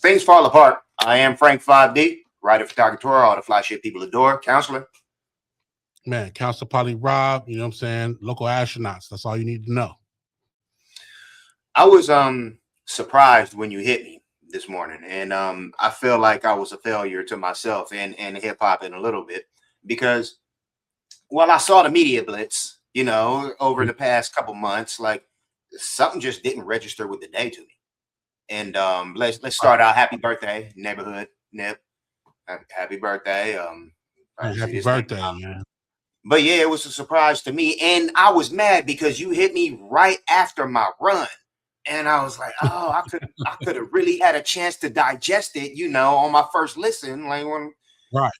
Things fall apart. I am Frank 5D, writer, photographer, all the fly shit people adore, counselor. Man, Counselor Polly Rob, you know what I'm saying? Local astronauts. That's all you need to know. I was surprised when you hit me this morning, and I feel like I was a failure to myself and hip hop in a little bit because I saw the media blitz, over the past couple months, like something just didn't register with the day to me. And let's start out. Happy birthday, neighborhood Nip. Happy birthday. Man, See happy this thing. birthday, man. But yeah, it was a surprise to me. And I was mad because you hit me right after my run. And I was like, oh, I could have really had a chance to digest it, on my first listen. Like Right.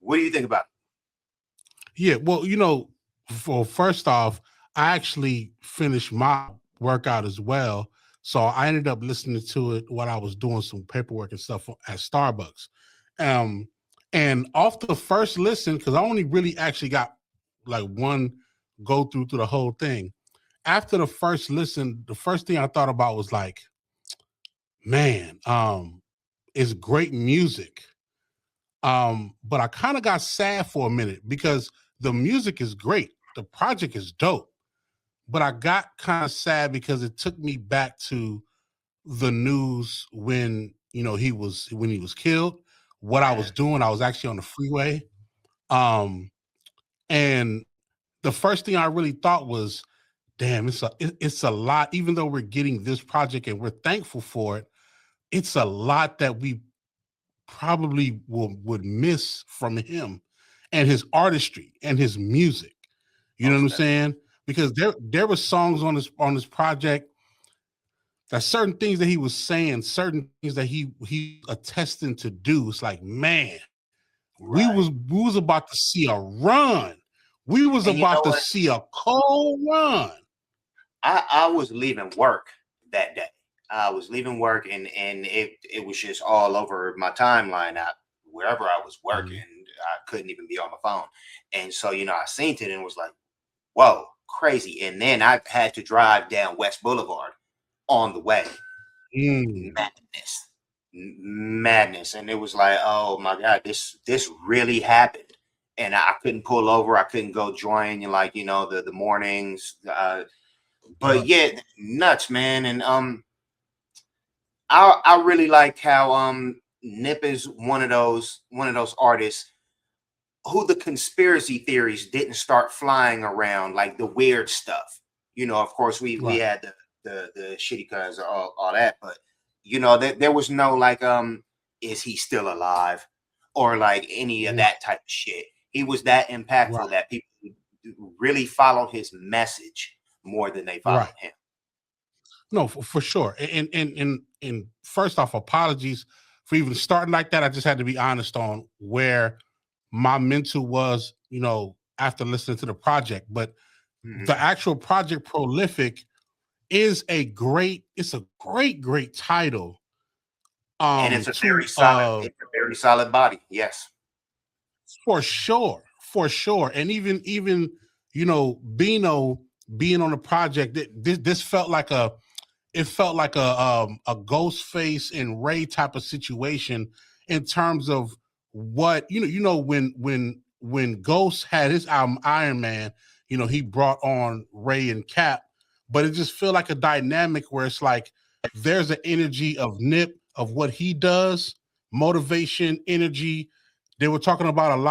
What do you think about it? Yeah, well, first off, I actually finished my workout as well. So I ended up listening to it while I was doing some paperwork and stuff at Starbucks. And off the first listen, because I only really actually got like one go through the whole thing. After the first listen, the first thing I thought about was like, man, it's great music. But I kind of got sad for a minute because the music is great. The project is dope. But I got kind of sad because it took me back to the news when he was killed. What I was doing, I was actually on the freeway. And the first thing I really thought was, damn, it's a lot, even though we're getting this project and we're thankful for it, it's a lot that we probably would miss from him and his artistry and his music. You know what I'm saying? Because there were songs on this project that certain things that he was saying, certain things that he attesting to do. It's like, man, we was about to see a run. We was about to see a cold run. I was leaving work that day. I was leaving work and it was just all over my timeline out wherever I was working. I couldn't even be on my phone. And so, I seen it and was like, whoa, crazy. And then I had to drive down West Boulevard on the way. Madness. And it was like, oh my God, this really happened. And I couldn't pull over. I couldn't go join the mornings. But yeah, nuts, man. And I really like how Nip is one of those artists who the conspiracy theories didn't start flying around, like the weird stuff. Of course we had the shitty cuz all that, but there was no like is he still alive or like any of that type of shit. He was that impactful that people really followed his message more than they followed him. No, for sure. And first off, apologies for even starting like that. I just had to be honest on where my mental was, after listening to the project. But the actual project Prolific is a great title. And it's a very solid body. Yes. For sure. And even Bino being on the project, this felt like a Ghostface and Ray type of situation in terms of what when Ghost had his album Iron Man, he brought on Ray and Cap, but it just felt like a dynamic where it's like there's an energy of Nip of what he does, motivation, energy. They were talking about a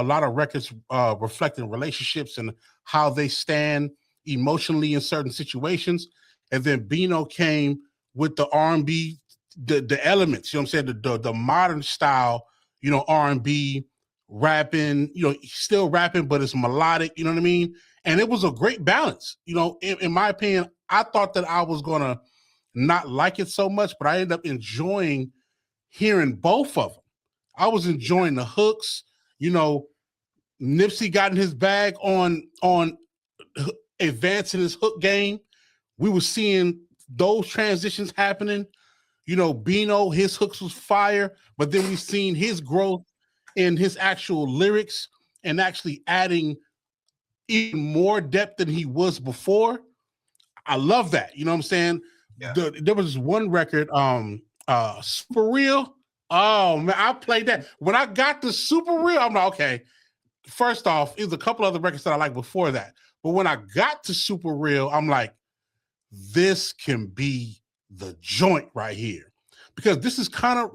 lot of records reflecting relationships and how they stand emotionally in certain situations. And then Bino came with the R&B, the elements, you know what I'm saying? The modern style, R&B, rapping, still rapping, but it's melodic, you know what I mean? And it was a great balance. In my opinion, I thought that I was going to not like it so much, but I ended up enjoying hearing both of them. I was enjoying the hooks. Nipsey got in his bag on advancing his hook game. We were seeing those transitions happening. Bino, his hooks was fire, but then we seen his growth in his actual lyrics and actually adding even more depth than he was before. I love that. You know what I'm saying? Yeah. There was one record, Super Real. Oh man, I played that. When I got to Super Real, I'm like, okay. First off, it was a couple other records that I liked before that. But when I got to Super Real, I'm like, this can be the joint right here. Because this is kind of,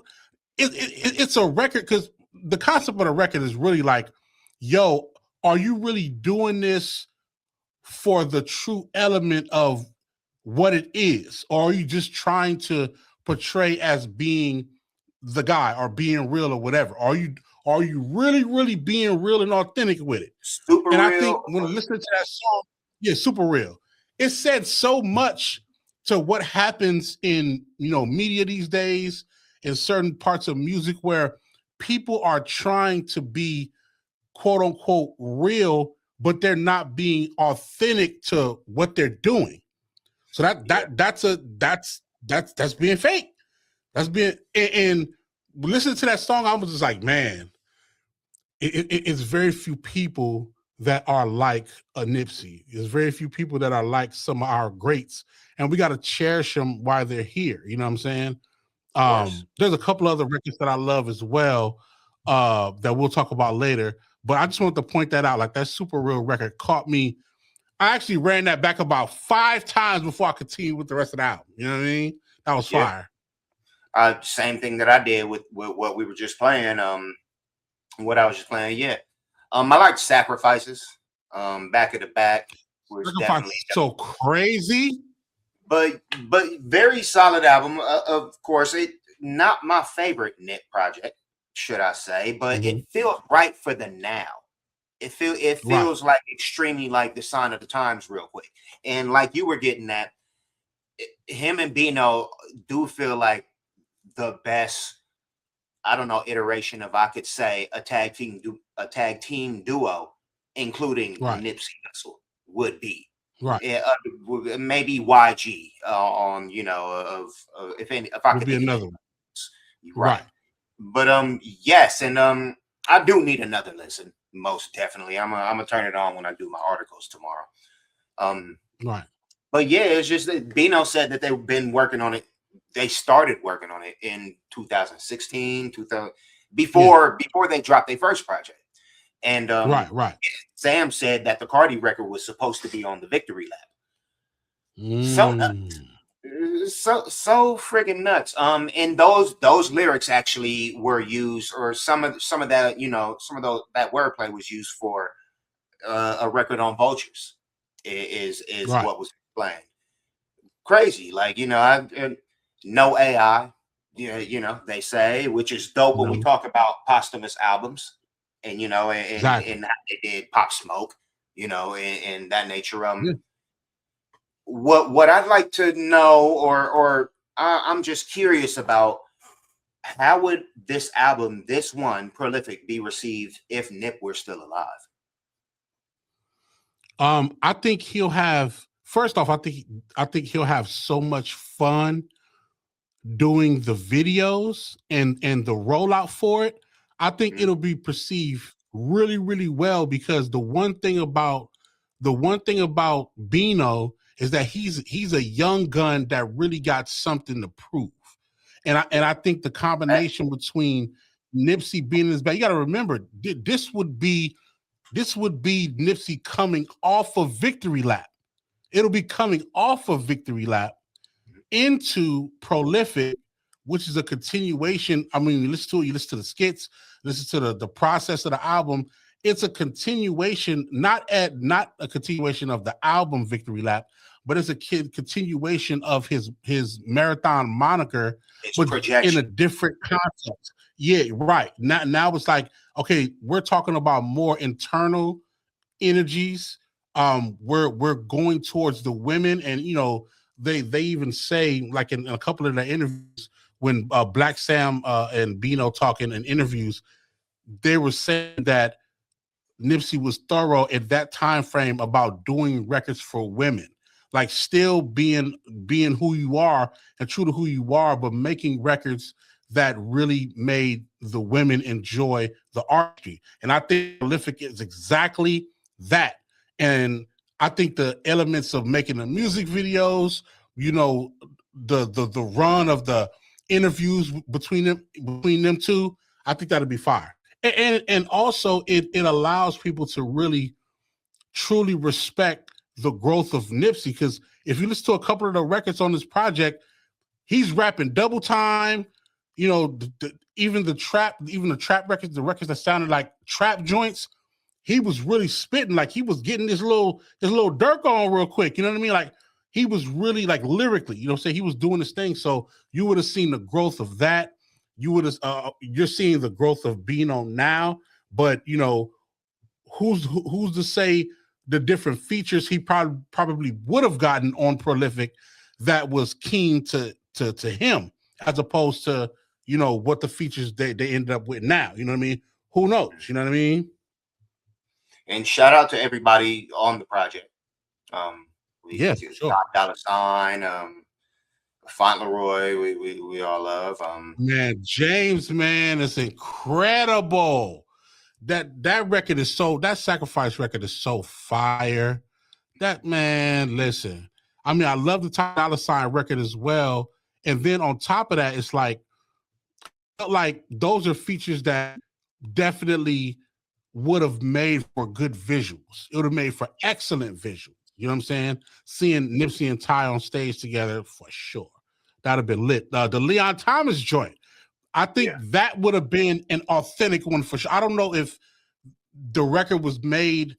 it's a record, because the concept of the record is really like, yo, are you really doing this for the true element of what it is? Or are you just trying to portray as being the guy or being real or whatever? Are you really, really being real and authentic with it? Super and real. I think when listening to that song, yeah, Super Real, it said so much to what happens in, you know, media these days, in certain parts of music where people are trying to be quote unquote real, but they're not being authentic to what they're doing. So that's being fake. That's being, and listening to that song, I was just like, man, it's very few people that are like a Nipsey. There's very few people that are like some of our greats, and we got to cherish them while they're here. You know what I'm saying? There's a couple other records that I love as well that we'll talk about later. But I just want to point that out. Like, that Super Real record caught me. I actually ran that back about 5 times before I continued with the rest of the album. You know what I mean? That was fire. Same thing that I did with what we were just playing. What I was just playing. Yeah. I like Sacrifices. Back of the Back was definitely so crazy. But very solid album. Of course, it not my favorite Nip project, should I say, but it feels right for the now. It feels like extremely like the sign of the times, real quick. And like you were getting at, him and Bino do feel like the best, I don't know, iteration of, I could say, a tag team duo, including Nipsey Hussle would be. Maybe YG on, you know, if I could be another one. Right. But yes, and I do need another listen, most definitely. I'm gonna turn it on when I do my articles tomorrow. But yeah, it's just that Bino said that they've been working on it. They started working on it in 2016, before they dropped their first project. And Sam said that the Cardi record was supposed to be on the Victory Lap. So friggin' nuts. And those lyrics actually were used, or some of that, you know, that wordplay was used for a record on Vultures. Is what was playing. Crazy, like, you know, no AI, you know, they say, which is dope when we talk about posthumous albums, and you know, and how they did Pop Smoke, you know, and that nature. What I'd like to know, or I'm just curious about, how would this album, this one, Prolific, be received if Nip were still alive? I think he'll have. First off, I think he'll have so much fun doing the videos and the rollout for it. I think it'll be perceived really, really well, because the one thing about Bino is that he's a young gun that really got something to prove. And I think the combination between Nipsey being in his back, you got to remember, this would be Nipsey coming off of Victory Lap. It'll be coming off of Victory Lap into Prolific, which is a continuation. I mean, you listen to the skits, listen to the process of the album. It's a continuation, not a continuation of the album Victory Lap, but it's a continuation of his marathon moniker, but in a different context. Yeah, right. Now it's like, okay, we're talking about more internal energies. We're going towards the women, and you know, they even say, like in a couple of the interviews, when Blacc, Sam and Bino talking in interviews, they were saying that Nipsey was thorough at that time frame about doing records for women, like still being who you are and true to who you are, but making records that really made the women enjoy the artistry. And I think Prolific is exactly that. And I think the elements of making the music videos, you know, the run of the interviews between them two, I think that'd be fire. And also it allows people to really truly respect the growth of Nipsey, because if you listen to a couple of the records on this project, he's rapping double time. You know, even the trap records, the records that sounded like trap joints, he was really spitting, like he was getting this little Dirk on real quick. You know what I mean? Like he was really like lyrically, you know what I'm saying? He was doing this thing. So you would have seen the growth of that. You would have you're seeing the growth of Bino now, but you know, who's to say the different features he probably would have gotten on Prolific that was keen to him, as opposed to, you know, what the features they ended up with now. You know what I mean? Who knows? You know what I mean? And shout out to everybody on the project. Yeah, sure. Top $, Fauntleroy, we all love. Man, James, man, it's incredible. That record is so, that Sacrifice record is so fire. That, man, listen. I mean, I love the Top $, record as well. And then on top of that, it's like those are features that definitely would have made for good visuals. It would have made for excellent visuals. You know what I'm saying? Seeing Nipsey and Ty on stage together, for sure. That'd have been lit. The Leon Thomas joint, I think that would have been an authentic one for sure. I don't know if the record was made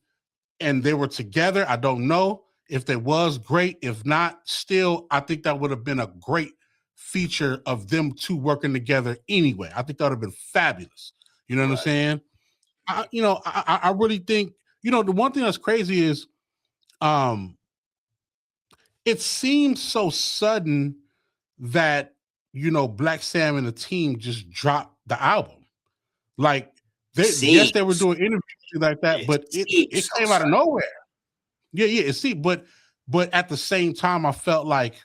and they were together. I don't know. If there was, great. If not, still, I think that would have been a great feature of them two working together anyway. I think that would have been fabulous. You know what I'm saying? I really think, you know, the one thing that's crazy is it seems so sudden that, you know, Blacc Sam and the team just dropped the album. Like, yes, they were doing interviews like that, but it came out of nowhere. Yeah, but at the same time, I felt like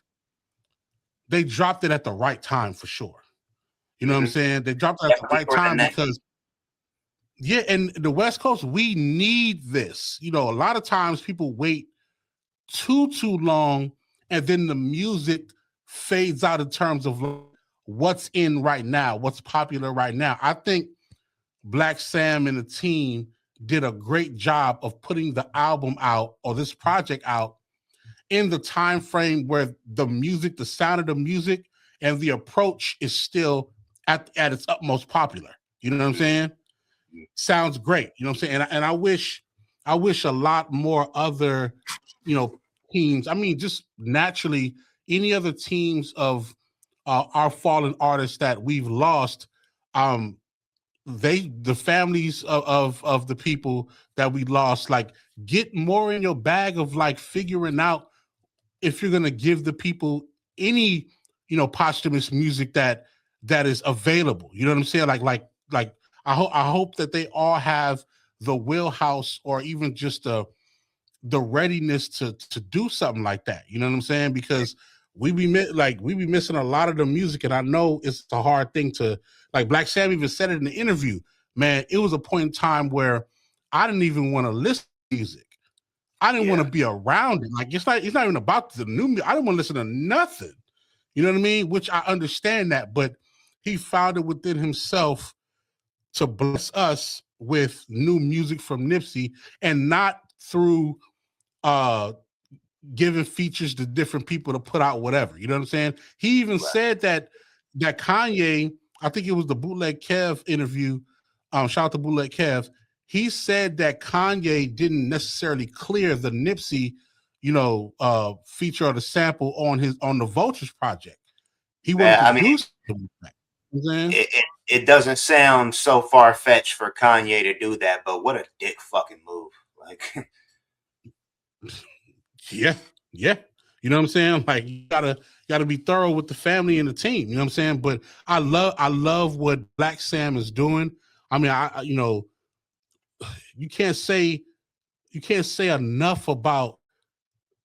they dropped it at the right time for sure. You know what I'm saying? They dropped it at the right time because, and the West Coast, we need this. You know, a lot of times people wait too long, and then the music fades out in terms of what's in right now, what's popular right now. I think Blacc Sam and the team did a great job of putting the album out, or this project out, in the time frame where the music, the sound of the music and the approach is still at its utmost popular. You know what I'm saying? Sounds great. You know what I'm saying? And I wish a lot more other, you know, teams. I mean, just naturally, any other teams of our fallen artists that we've lost, the families of the people that we lost, like, get more in your bag of like figuring out if you're gonna give the people any, you know, posthumous music that is available. You know what I'm saying? Like I hope that they all have the wheelhouse, or even just the readiness to do something like that. You know what I'm saying? Because we be missing a lot of the music, and I know it's a hard thing to, like, Blacc Sam even said it in the interview. Man, it was a point in time where I didn't even want to listen to music. I didn't want to be around it. Like, it's not even about the new music. I didn't want to listen to nothing. You know what I mean? Which I understand that, but he found it within himself to bless us with new music from Nipsey, and not through giving features to different people to put out whatever. You know what I'm saying? He even said that Kanye, I think it was the Bootleg Kev interview, shout out to Bootleg Kev, he said that Kanye didn't necessarily clear the Nipsey, you know, feature or the sample on the Vultures project. He wanted to do something like that. It doesn't sound so far-fetched for Kanye to do that, but what a dick fucking move. Like, yeah. You know what I'm saying? Like, you gotta be thorough with the family and the team. You know what I'm saying? But I love what Blacc Sam is doing. I mean, I you know, you can't say enough about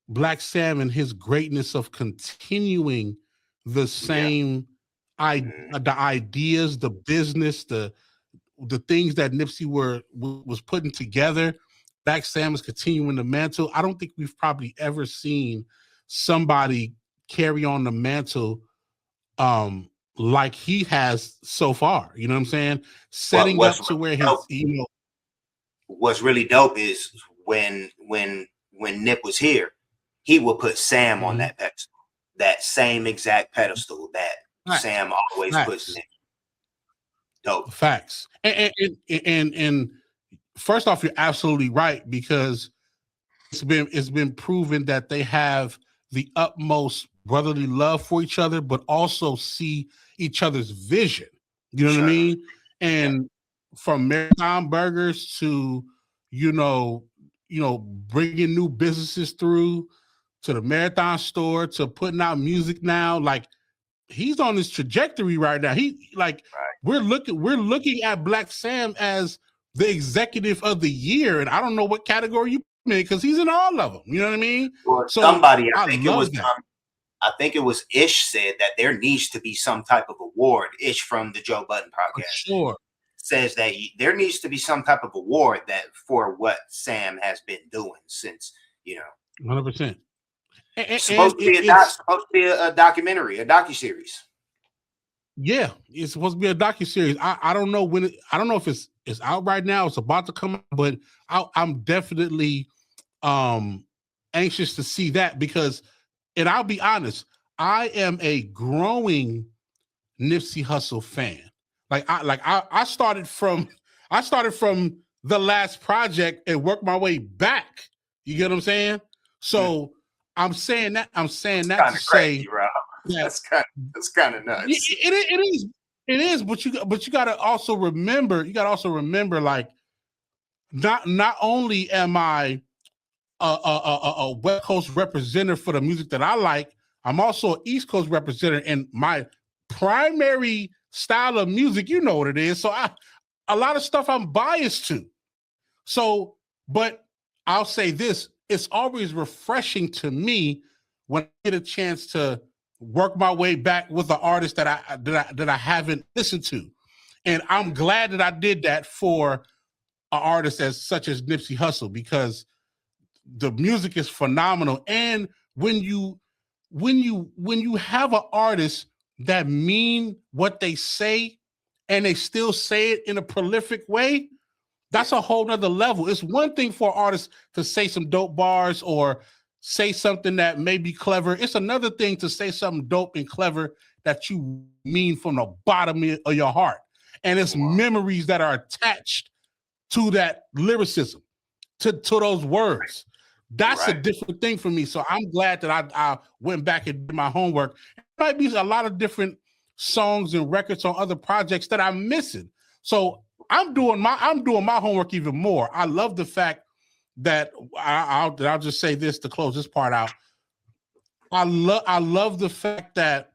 Blacc Sam and his greatness of continuing the same the ideas, the business, the things that Nipsey was putting together. Blacc Sam is continuing the mantle. I don't think we've probably ever seen somebody carry on the mantle like he has so far. You know what I'm saying? Setting up to where his, what's really dope is when Nip was here, he would put Sam on that pedestal, that same exact pedestal that Sam always puts Nip. Dope. Facts. And first off, you're absolutely right, because it's been proven that they have the utmost brotherly love for each other, but also see each other's vision. You know what I mean? And from Marathon Burgers to, bringing new businesses through, to the Marathon store, to putting out music now, like he's on this trajectory right now. We're looking at Blacc Sam as the executive of the year, and I don't know what category you in, because he's in all of them. You know what I mean? Well, so somebody, I think it was Ish said that there needs to be some type of award. Ish from the Joe Budden podcast, sure, says that there needs to be some type of award that for what Sam has been doing since 100%. Supposed to be a documentary, a docuseries. Yeah, it's supposed to be a docuseries. I don't know when I don't know if it's out right now. It's about to come out, but I'm definitely anxious to see that, because, and I'll be honest, I am a growing Nipsey Hussle fan. I started from the last project and worked my way back. You get what I'm saying? So I'm saying that to say, that's kind of nuts. It is, but you gotta also remember, like, not only am I a West Coast representative for the music that I like, I'm also an East Coast representative, and my primary style of music, you know what it is. So a lot of stuff I'm biased to. So, but I'll say this, it's always refreshing to me when I get a chance to work my way back with an artist that I haven't listened to. And I'm glad that I did that for an artist such as Nipsey Hussle, because the music is phenomenal. And when you have an artist that mean what they say and they still say it in a prolific way, that's a whole nother level. It's one thing for artists to say some dope bars or say something that may be clever. It's another thing to say something dope and clever that you mean from the bottom of your heart. And it's memories that are attached to that lyricism, to those words. That's a different thing for me. So I'm glad that I went back and did my homework. There might be a lot of different songs and records on other projects that I'm missing. So I'm doing my homework even more. I love the fact that I'll just say this to close this part out. I love the fact that,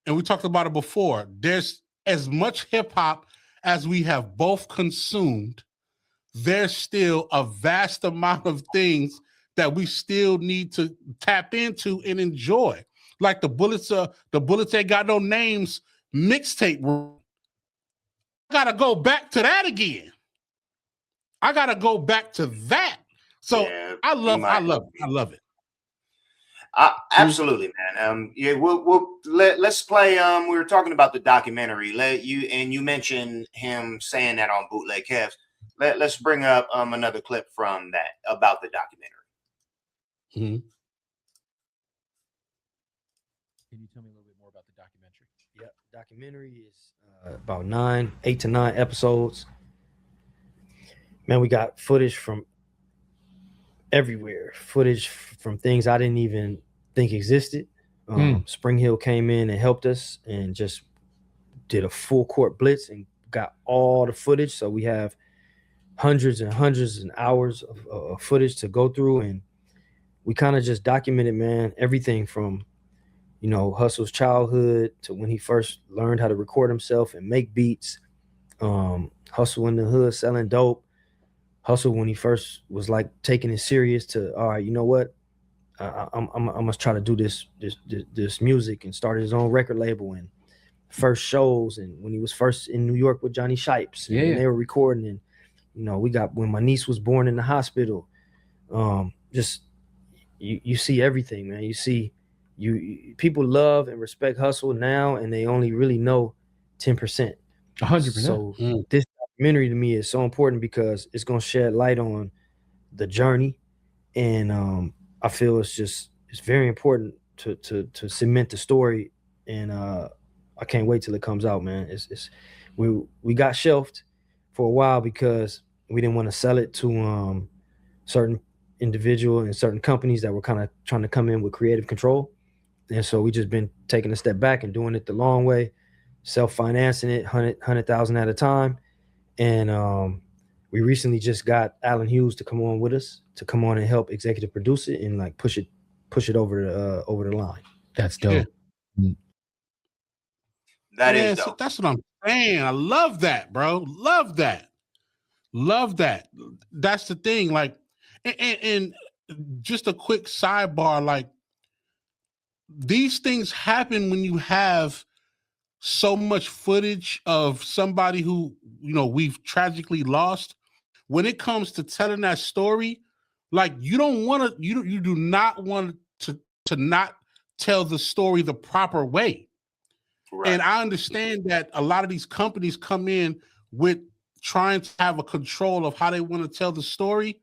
and we talked about it before, there's as much hip hop as we have both consumed, there's still a vast amount of things that we still need to tap into and enjoy. Like the Bullets Ain't Got No Names mixtape. I gotta go back to that again. I gotta go back to that. So yeah, I love it. Absolutely, man. Let's play. We were talking about the documentary. You mentioned him saying that on Bootleg Kevs. Let's bring up another clip from that about the documentary. Can you tell me a little bit more about the documentary? Yep, documentary is about 8 to 9 episodes. Man, we got footage from everywhere. Footage from things I didn't even think existed. Spring Hill came in and helped us and just did a full court blitz and got all the footage. So we have hundreds and hundreds and hours of footage to go through, and we kind of just documented, man, everything from, Hussle's childhood to when he first learned how to record himself and make beats. Hussle in the hood selling dope. Hussle when he first was like taking it serious to, all right, you know what? I must try to do this music, and started his own record label and first shows. And when he was first in New York with Johnny Shipes, and they were recording, and we got when my niece was born in the hospital. Just you see everything, man. You see people love and respect Hussle now, and they only really know 10%. 100%. So this documentary to me is so important because it's gonna shed light on the journey, and I feel it's very important to cement the story, and I can't wait till it comes out, man. We got shelved for a while because we didn't want to sell it to certain individual and certain companies that were kind of trying to come in with creative control, and so we just been taking a step back and doing it the long way, self-financing it 100,000 at a time, and we recently just got Alan Hughes to come on with us, to come on and help executive produce it and like push it over the line. That's dope. Yeah. That is dope. So that's what I'm saying. I love that, bro. Love that. That's the thing. Like, and just a quick sidebar, like, these things happen when you have so much footage of somebody who, you know, we've tragically lost. When it comes to telling that story, like, you don't want to, you do not want to not tell the story the proper way. Right. And I understand that a lot of these companies come in with trying to have a control of how they want to tell the story,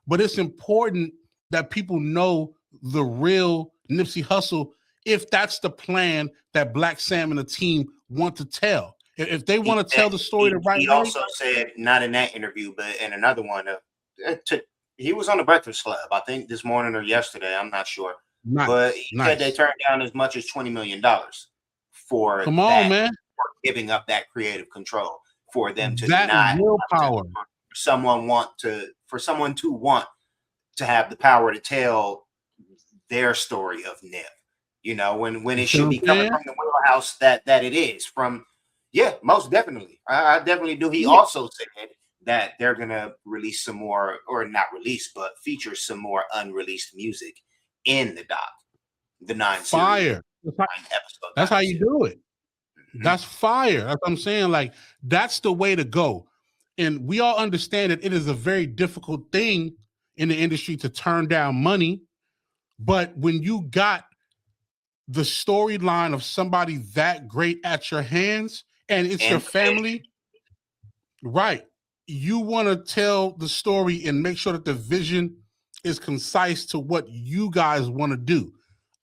but it's important that people know the real Nipsey Hussle if that's the plan that Blacc Sam and the team want to tell. If they want to tell the story the right way. He also said, not in that interview, but in another one, he was on the Breakfast Club, I think this morning or yesterday, I'm not sure. Nice. But he said they turned down as much as $20 million for giving up that creative control, for them to not willpower. For someone to want to have the power to tell their story of Nip, you know, when it should be coming from the wheelhouse that it is from. Yeah, most definitely. I definitely do. He also said that they're gonna release some more, or not release, but feature some more unreleased music in the doc. The 9 fire. That's how you do it. Mm-hmm. That's fire. That's what I'm saying. Like, that's the way to go. And we all understand that it is a very difficult thing in the industry to turn down money. But when you got the storyline of somebody that great at your hands, and it's your family, right? You want to tell the story and make sure that the vision is concise to what you guys want to do.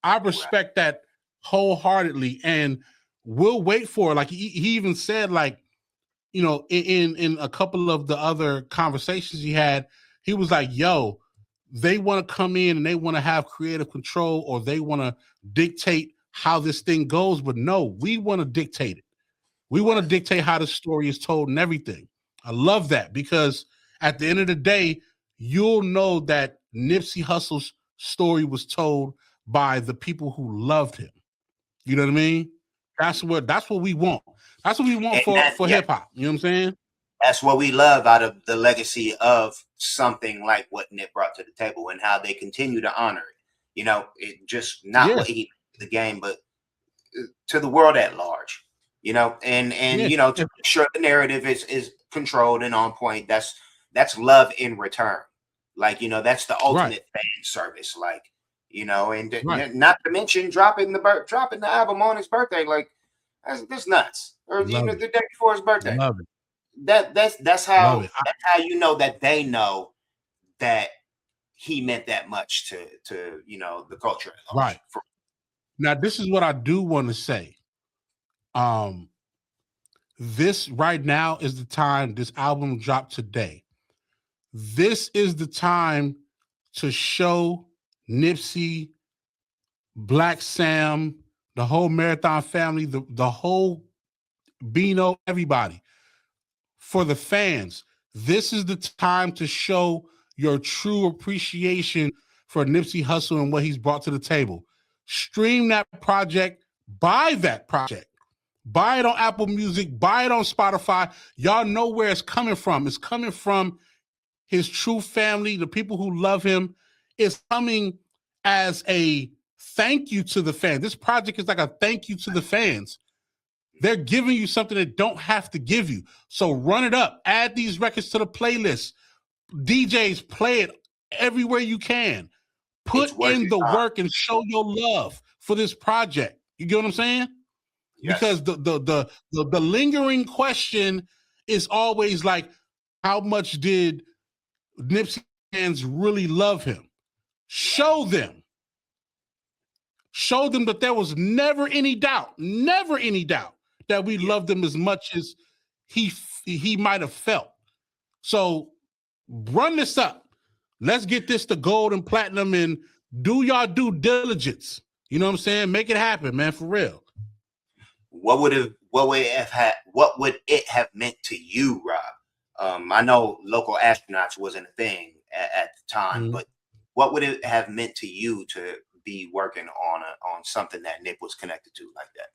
I respect that wholeheartedly, and we'll wait for it. Like, he even said, like, you know, in a couple of the other conversations he had, he was like, yo, they want to come in and they want to have creative control, or they want to dictate how this thing goes. But no, we want to dictate it. We want to dictate how the story is told and everything. I love that, because at the end of the day, you'll know that Nipsey Hussle's story was told by the people who loved him. You know what I mean? That's what we want. That's what we want for hip hop. You know what I'm saying? That's what we love out of the legacy of something like what Nip brought to the table, and how they continue to honor it. You know, it just not what he did the game, but to the world at large. You know, and you know, to make sure the narrative is controlled and on point. That's love in return. Like, you know, that's the ultimate fan service. Like, you know, and not to mention dropping the album on his birthday. Like, that's nuts. Or you know, the day before his birthday. Love it. That's how you know that they know that he meant that much to you know, the culture. Right. Now, this is what I do want to say. This right now is the time. This album dropped today. This is the time to show Nipsey, Blacc Sam, the whole Marathon family, the whole Bino, everybody, for the fans. This is the time to show your true appreciation for Nipsey Hussle and what he's brought to the table. Stream that project, buy that project. Buy it on Apple Music, buy it on Spotify. Y'all know where it's coming from. It's coming from his true family, the people who love him. It's coming as a thank you to the fans. This project is like a thank you to the fans. They're giving you something they don't have to give you. So run it up. Add these records to the playlist. DJs, play it everywhere you can. Put in the work and show your love for this project. You get what I'm saying? Yes. Because the lingering question is always like, how much did Nipsey fans really love him? Show them that there was never any doubt that we loved him as much as he might have felt. So run this up. Let's get this to gold and platinum and do y'all due diligence. You know what I'm saying? Make it happen, man, for real. What would it have meant to you, Rob? I know local astronauts wasn't a thing at the time, but what would it have meant to you to be working on something that Nip was connected to like that?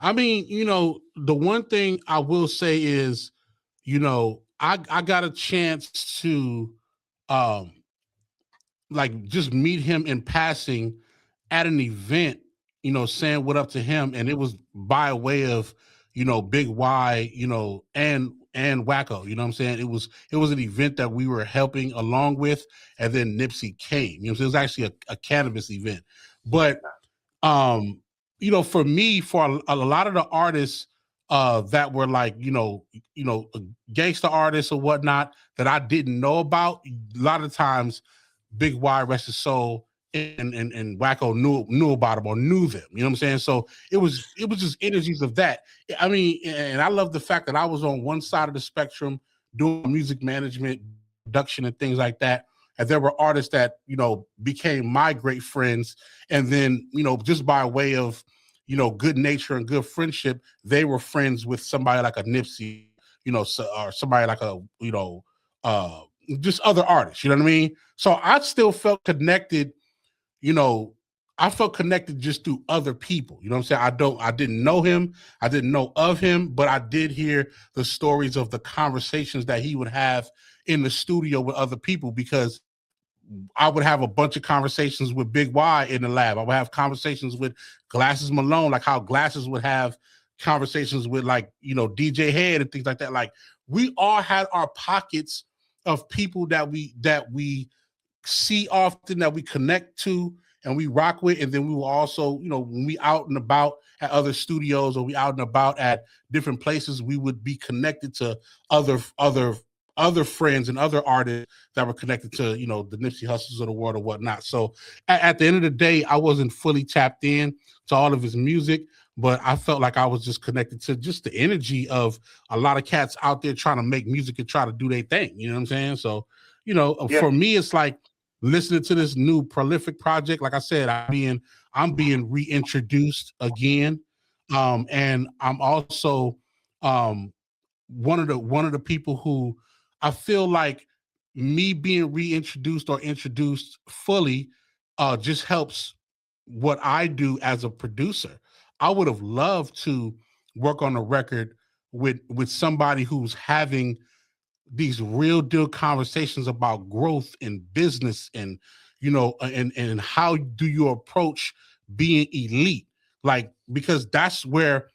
I mean, you know, the one thing I will say is, you know, I got a chance to like just meet him in passing at an event, you know, saying what up to him, and it was by way of, you know, Big Y, you know, and Wacko, you know what I'm saying? It was an event that we were helping along with, and then Nipsey came. You know, so it was actually a cannabis event. But you know, for me, for a lot of the artists that were like, you know, gangster artists or whatnot that I didn't know about, a lot of times Big Y, rest his soul, and Wacko knew about them or knew them. You know what I'm saying? So it was just energies of that. I mean, and I love the fact that I was on one side of the spectrum doing music management, production, and things like that. And there were artists that, you know, became my great friends. And then, you know, just by way of, you know, good nature and good friendship, they were friends with somebody like a Nipsey, you know, or somebody like a, you know, just other artists, you know what I mean? So I still felt connected, you know, I felt connected just through other people. You know what I'm saying? I didn't know him. I didn't know of him, but I did hear the stories of the conversations that he would have in the studio with other people, because I would have a bunch of conversations with Big Y in the lab. I would have conversations with Glasses Malone, like how Glasses would have conversations with, like, you know, DJ Head and things like that. Like, we all had our pockets of people that we see often, that we connect to and we rock with. And then we will also, you know, when we out and about at other studios or we out and about at different places, we would be connected to other friends and other artists that were connected to, you know, the Nipsey Hussles of the world or whatnot. So at the end of the day, I wasn't fully tapped in to all of his music, but I felt like I was just connected to just the energy of a lot of cats out there trying to make music and try to do their thing. You know what I'm saying? So, you know, for me, it's like listening to this new prolific project. Like I said, I'm being reintroduced again. And I'm also one of the people who I feel like me being reintroduced or introduced fully just helps what I do as a producer. I would have loved to work on a record with somebody who's having these real deal conversations about growth and business, and, you know, and how do you approach being elite, like, because that's where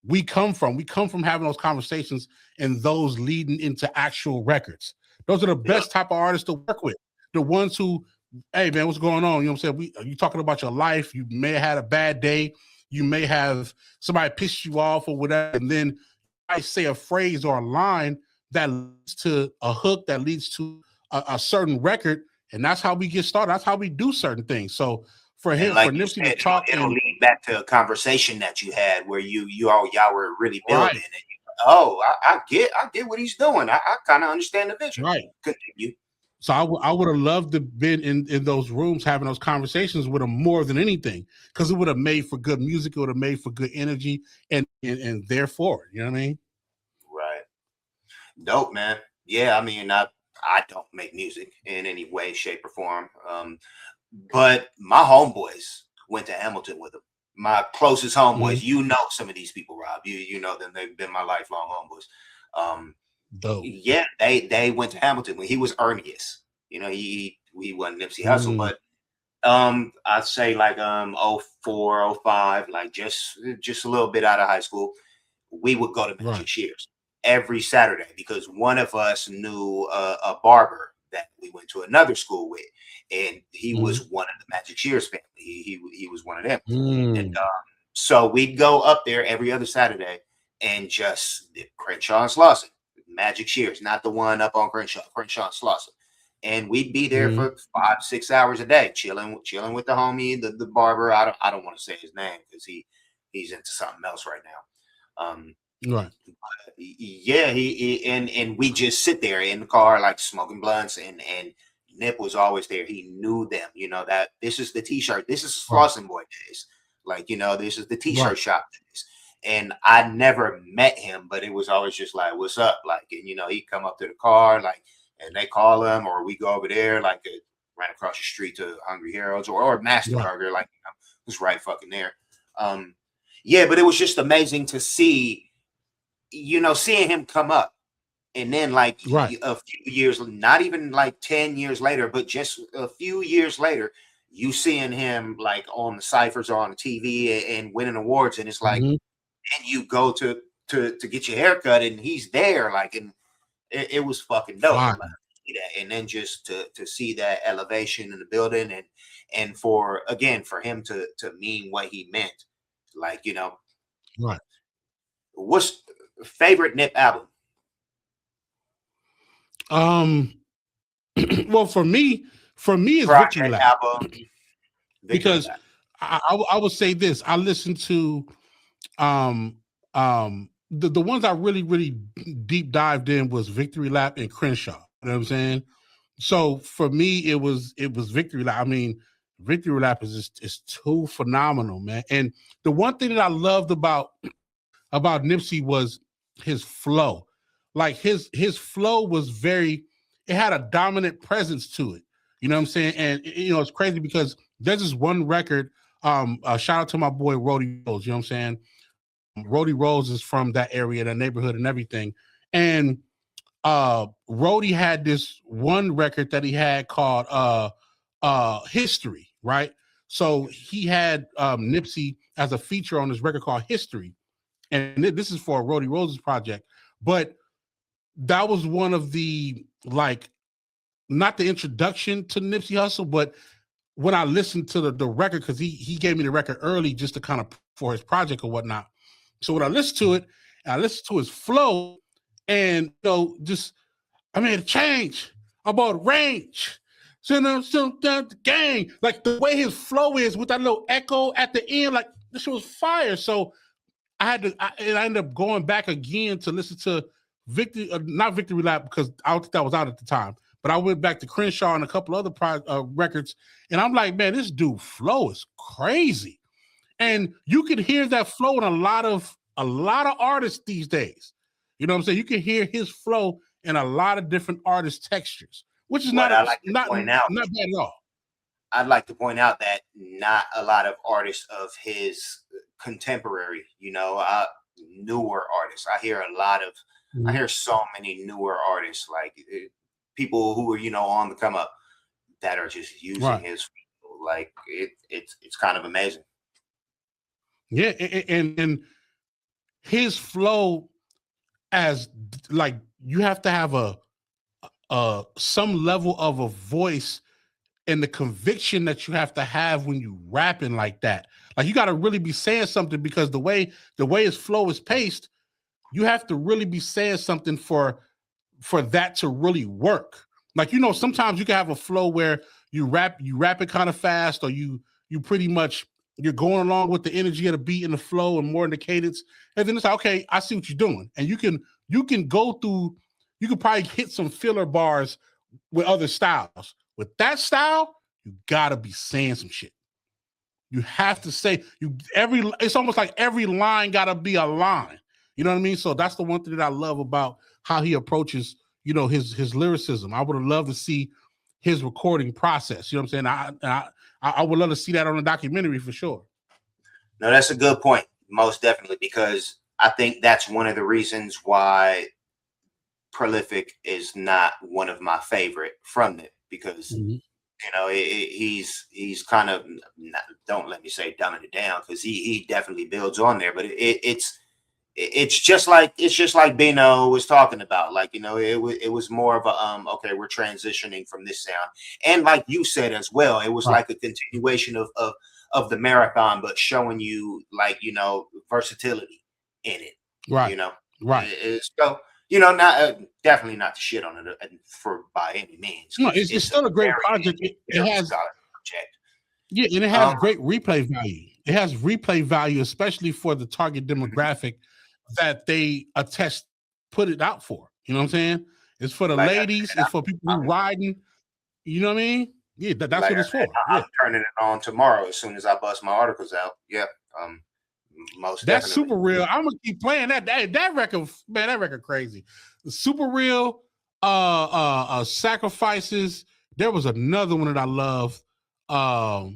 we come from having those conversations and those leading into actual records. Those are the best type of artists to work with, the ones who, hey man, what's going on? You know what I'm saying? You talking about your life, you may have had a bad day, you may have somebody pissed you off or whatever, and then I say a phrase or a line that leads to a hook, that leads to a certain record, and that's how we get started. That's how we do certain things. So for him, like for Nipsey to talk, it'll lead back to a conversation that you had where y'all were really building. Right. And I get what he's doing. I kind of understand the vision. Right. Continue. So I would have loved to been in those rooms having those conversations with him more than anything, because it would have made for good music. It would have made for good energy, and therefore, you know what I mean? Right. Dope, man. Yeah, I mean, I don't make music in any way, shape, or form. But my homeboys went to Hamilton with him. My closest homeboys, you know some of these people, Rob. You know them. They've been my lifelong homeboys. Dope. Yeah, they went to Hamilton when he was earliest. You know, he wasn't Nipsey Hussle, but I'd say like 04, 05, like just a little bit out of high school. We would go to Magic Shears every Saturday because one of us knew a barber that we went to another school with, and he was one of the Magic Shears family. He was one of them, and so we'd go up there every other Saturday and just Crenshaw and Slauson, Magic Shears, not the one up on Crenshaw and Slauson. And we'd be there for 5-6 hours a day, chilling with the homie, the barber. I don't want to say his name because he's into something else right now. Right. Yeah, and we just sit there in the car like smoking blunts, and Nip was always there. He knew them, that this is the t-shirt, this is Flossing Boy days, like, this is the t-shirt shop days. And I never met him, but it was always just like, what's up? Like, and he'd come up to the car, like, and they call him, or we go over there, like ran across the street to Hungry Heroes or Master Burger, like, it was right fucking there. Yeah, but it was just amazing to see, seeing him come up, and then like a few years, not even like 10 years later, but just a few years later, you seeing him like on the ciphers or on the TV and winning awards, and it's like, and you go to get your haircut, and he's there, like, and it was fucking dope. Like, and then just to see that elevation in the building, and for him to mean what he meant, like, what's favorite Nip album? Well, for me it's Victory Lap album, because I would say this. I listened to the ones I really deep dived in was Victory Lap and Crenshaw. You know what I'm saying? So for me, it was Victory Lap. I mean, Victory Lap is too phenomenal, man. And the one thing that I loved about Nipsey was his flow. Like his flow was it had a dominant presence to it. You know what I'm saying? And it's crazy because there's this one record. Shout out to my boy Roddy Rose. You know what I'm saying? Roddy Rose is from that area, that neighborhood, and everything. And Roddy had this one record that he had called History, right? So he had Nipsey as a feature on this record called History. And this is for Roddy Rose's project. But that was one of the, like, not the introduction to Nipsey Hussle, but when I listened to the record, because he gave me the record early just to kind of for his project or whatnot. So when I listened to it, I listened to his flow, and just I made a change. I bought range. Send them down the gang. Like the way his flow is with that little echo at the end, like this was fire. So I ended up going back again to listen to not Victory Lap, because I don't think that was out at the time. But I went back to Crenshaw and a couple other records, and I'm like, man, this dude flow is crazy. And you can hear that flow in a lot of artists these days. You know what I'm saying? You can hear his flow in a lot of different artist textures, which is not bad at all. I'd like to point out that not a lot of artists of his contemporary, newer artists. I hear a lot of, I hear so many newer artists, like people who are, on the come up, that are just using his, like it's kind of amazing. Yeah, and his flow, as like, you have to have some level of a voice and the conviction that you have to have when you rapping like that. Like, you got to really be saying something, because the way his flow is paced, you have to really be saying something for that to really work. Like, sometimes you can have a flow where you rap it kind of fast, or you pretty much, you're going along with the energy of the beat and the flow and more in the cadence. And then it's like, okay, I see what you're doing. And you can go through, you could probably hit some filler bars with other styles. With that style, you gotta be saying some shit. You have to say, it's almost like every line gotta be a line. You know what I mean? So that's the one thing that I love about how he approaches, his lyricism. I would have loved to see his recording process. You know what I'm saying? I would love to see that on a documentary for sure. No, that's a good point. Most definitely, because I think that's one of the reasons why Prolific is not one of my favorite from it, because he's kind of, don't let me say dumbing it down, because he definitely builds on there, but it's it's just like Bino was talking about. Like, you know, it was more of a okay, we're transitioning from this sound, and like you said as well, it was Right. like a continuation of the marathon, but showing you, like, you know, versatility in it. Right. You know, Right. so, you know, not definitely not to shit on it for by any means. No, 'Cause it's still a great project. It very has solid project. Yeah, and it has great replay value. It has replay value, especially for the target demographic that they put it out for. You know what I'm saying? It's for the Like I ladies. said, It's for people who riding. You know what I mean? Yeah, that's like what I it's said, for. Yeah, I'm turning it on tomorrow as soon as I bust my articles out. Yeah, most that's definitely. super real. I'm gonna keep playing that. That record, man, that record crazy. Super real. Sacrifices. There was another one that I loved. I'll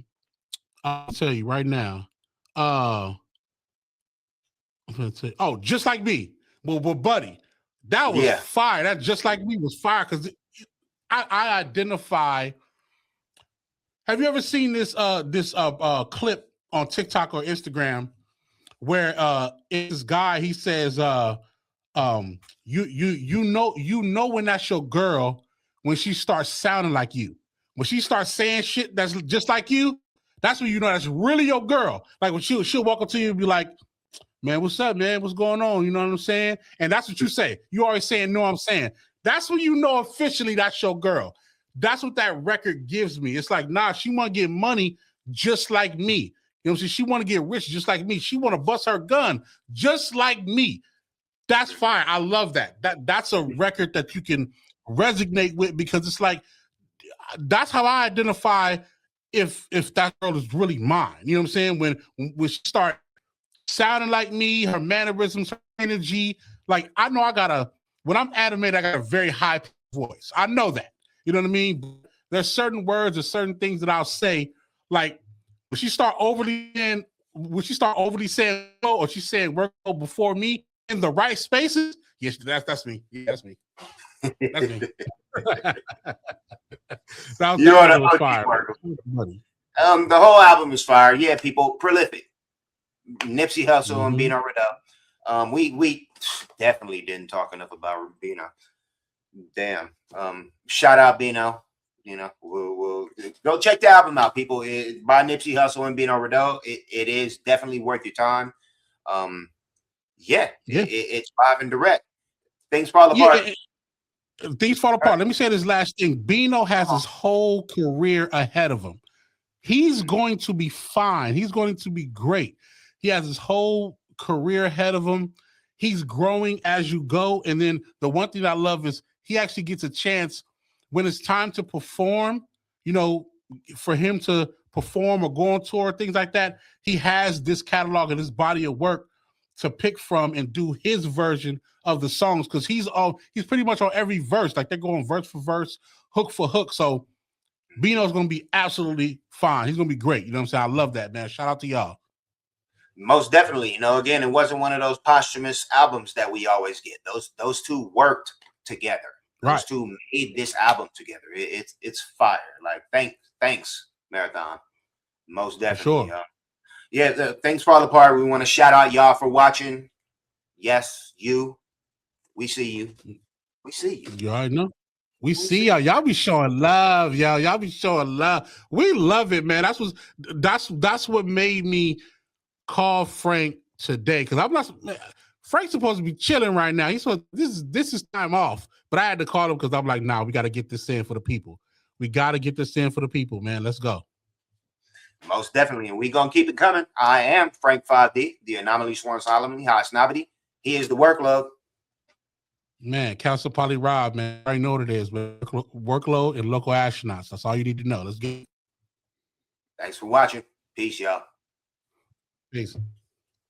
tell you right now. I'm gonna say, oh, just like me. Well, buddy, that was Yeah, fire. That just like me was fire because I identify. Have you ever seen this clip on TikTok or Instagram where this guy, he says you know when that's your girl when she starts sounding like you, when she starts saying shit that's just like you, that's when you know that's really your girl. Like when she'll walk up to you and be like, man, what's up, man? What's going on? You know what I'm saying? And that's what you say. You always saying, no, I'm saying. That's when you know officially that's your girl. That's what that record gives me. It's like, nah, she want to get money just like me. You know what I'm saying? She want to get rich just like me. She want to bust her gun just like me. That's fine. I love that. That's a record that you can resonate with because it's like, that's how I identify if that girl is really mine. You know what I'm saying? When she start sounding like me, her mannerisms, her energy. Like, I know when I'm animated, I got a very high voice. I know that. You know what I mean? There's certain words or certain things that I'll say, like when she start overly saying no, or she's saying work before me in the right spaces. Yes, that's me. Yeah, that's me. That's me. that was fire. The whole album is fire. Yeah, people, prolific. Nipsey Hussle and Bino Rideaux. We definitely didn't talk enough about Bino. Damn. Shout out Bino. You know, we'll go check the album out, people. By Nipsey Hussle and Bino Rideaux. It is definitely worth your time. It's live and direct. Things fall apart. Things fall apart. Let me say this last thing. Bino has his whole career ahead of him. He's going to be fine. He's going to be great. He has his whole career ahead of him. He's growing as you go. And then the one thing I love is he actually gets a chance when it's time to perform, you know, for him to perform or go on tour, things like that. He has this catalog and this body of work to pick from and do his version of the songs because he's pretty much on every verse. Like they're going verse for verse, hook for hook. So Bino's going to be absolutely fine. He's going to be great. You know what I'm saying? I love that, man. Shout out to y'all. Most definitely. You know, again, it wasn't one of those posthumous albums that we always get. Those two worked together. Those two made this album together. It's fire. Like, thanks, Marathon. Most definitely. Sure. Things fall apart. We want to shout out y'all for watching. Yes, you. We see you. We see you. You already know. We see y'all. Y'all be showing love, y'all. Y'all be showing love. We love it, man. That's what made me call Frank today because I'm not. Frank's supposed to be chilling right now. He's supposed this is time off, but I had to call him because I'm like, nah, we got to get this in for the people. We got to get this in for the people, man. Let's go. Most definitely, and we gonna keep it coming. I am Frank 5D, the anomaly sworn solemnly, high snobbity. He is the workload. Man, Council Polly Rob, man. I already know what it is, but workload and local astronauts. That's all you need to know. Let's get it. Thanks for watching. Peace, y'all. Peace.